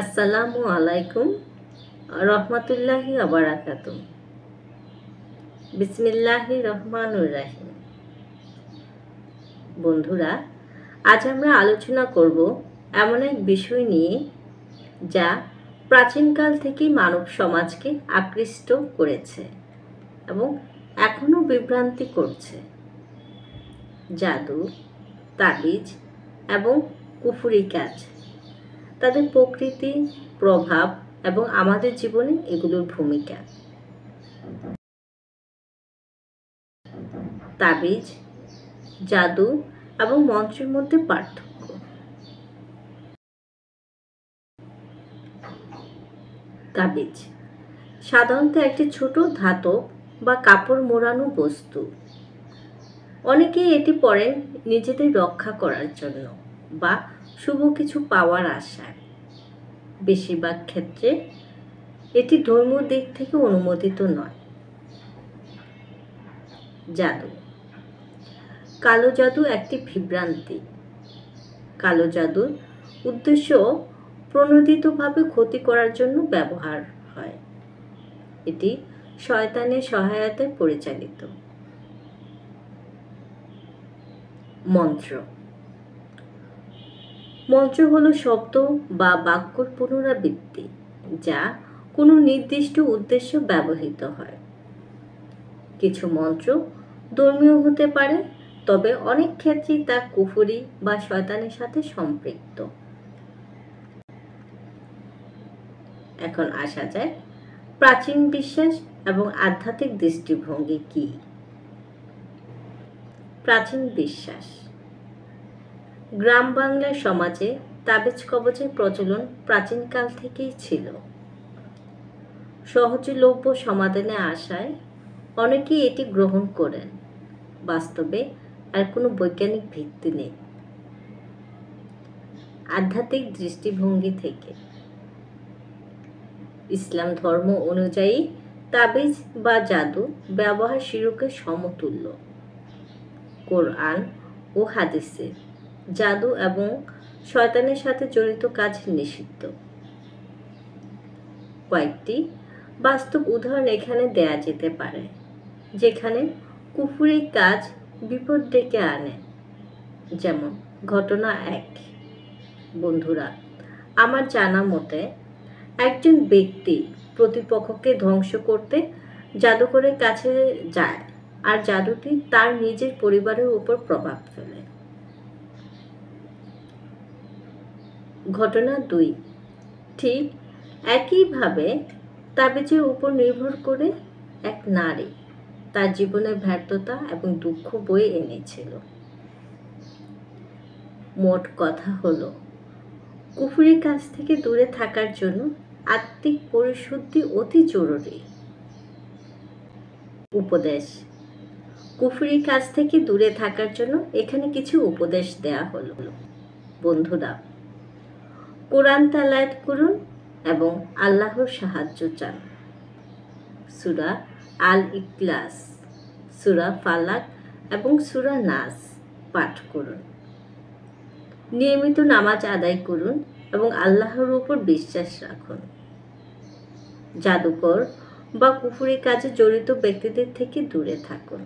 আসসালামু আলাইকুম রহমতুল্লাহি আবারাকাতুহ। বিসমিল্লাহির রহমানির রহিম। বন্ধুরা, আজ আমরা আলোচনা করব এমন এক বিষয় নিয়ে যা প্রাচীনকাল থেকেই মানব সমাজকে আকৃষ্ট করেছে এবং এখনও বিভ্রান্তি করছে। জাদু, তাবিজ এবং কুফরি কাজ, তাদের প্রকৃতি, প্রভাব এবং আমাদের জীবনে এগুলোর ভূমিকা। তাবিজ, জাদু এবং মন্ত্রের মধ্যে পার্থক্য। তাবিজ সাধারণত একটি ছোট ধাতব বা কাপড় মোড়ানো বস্তু। অনেকেই এটি পরেন নিজেদের রক্ষা করার জন্য বা শুভ কিছু পাওয়ার আশায়। বেশিরভাগ ক্ষেত্রে এটি ধর্মীয় দিক থেকে অনুমোদিত নয়। জাদু, কালো জাদু একটি বিভ্রান্তি। কালো জাদুর উদ্দেশ্য প্রণোদিতভাবে ক্ষতি করার জন্য ব্যবহার হয়। এটি শয়তানের সহায়তায় পরিচালিত। মন্ত্র, মন্ত্র হলো শব্দ বা বাক্যর পুনরাবৃত্তি যা কোনো নির্দিষ্ট উদ্দেশ্যে ব্যবহৃত হয়। কিছু মন্ত্র ধর্মীয় হতে পারে, তবে অনেক ক্ষেত্রেই তা কুফরি বা শয়তানের সাথে সম্পৃক্ত। এখন আসা যায় প্রাচীন বিশ্বাস এবং আধ্যাত্মিক দৃষ্টিভঙ্গি কি। প্রাচীন বিশ্বাস, গ্রাম বাংলার সমাজে তাবিজ কবচের প্রচলন প্রাচীনকাল থেকেই ছিল। সহজলভ্য সমাধানে আসায় অনেকেই এটি গ্রহণ করেন। বাস্তবে আর কোনো বৈজ্ঞানিক ভিত্তি নেই। আধ্যাত্মিক দৃষ্টিভঙ্গি থেকে, ইসলাম ধর্ম অনুযায়ী তাবিজ বা জাদু ব্যবহার শিরকের সমতুল্য। কোরআন ও হাদিসে জাদু এবং শয়তানের সাথে জড়িত কাজ নিষিদ্ধ। কয়েকটি বাস্তব উদাহরণ এখানে দেয়া যেতে পারে, যেখানে কুফরি কাজ বিপদ ডেকে আনে। যেমন ঘটনা 1। বন্ধুরা, আমার জানা মতে একজন ব্যক্তি প্রতিপক্ষকে ধ্বংস করতে জাদুকরের কাছে যায়, আর জাদুটি তার নিজের পরিবারের উপর প্রভাব ফেলে। ঘটনা 2। ঠিক একইভাবে তাবিজের উপর নির্ভর করে এক নারী তার জীবনের ব্যর্থতা এবং দুঃখ বয়ে এনেছিল। মোট কথা হলো, কুফরি কাজ থেকে দূরে থাকার জন্য আত্মিক পরিশুদ্ধি অতি জরুরি। উপদেশ, কুফরি কাজ থেকে দূরে থাকার জন্য এখানে কিছু উপদেশ দেয়া হলো। বন্ধুরা, কোরআন তেলাওয়াত করুন এবং আল্লাহর সাহায্য চান। সূরা আল ইখলাস, সূরা ফালাক এবং সূরা নাস পাঠ করুন। নিয়মিত নামাজ আদায় করুন এবং আল্লাহর উপর বিশ্বাস রাখুন। জাদুকর বা কুফরি কাজে জড়িত ব্যক্তিদের থেকে দূরে থাকুন।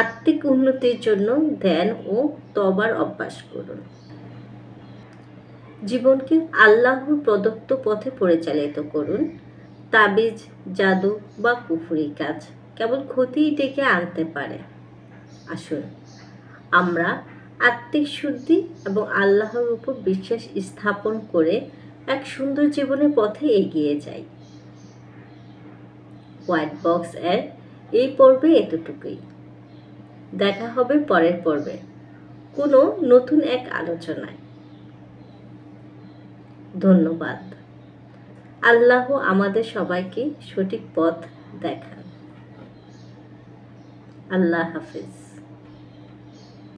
আত্মিক উন্নতির জন্য ধ্যান ও তওবার অভ্যাস করুন। জীবনকে আল্লাহর প্রদত্ত পথে পরিচালিত করুন। তাবিজ, জাদু বা কুফরি কাজ কেবল ক্ষতিই ডেকে আনতে পারে। আসুন আমরা আত্মিক শুদ্ধি এবং আল্লাহর উপর বিশ্বাস স্থাপন করে এক সুন্দর জীবনের পথে এগিয়ে যাই। হোয়াইট বক্স এর এই পর্বে এতটুকুই। দেখা হবে পরের পর্বে কোনো নতুন এক আলোচনায়। ধন্যবাদ। আল্লাহ আমাদের সবাইকে সঠিক পথ দেখান। আল্লাহ হাফেজ।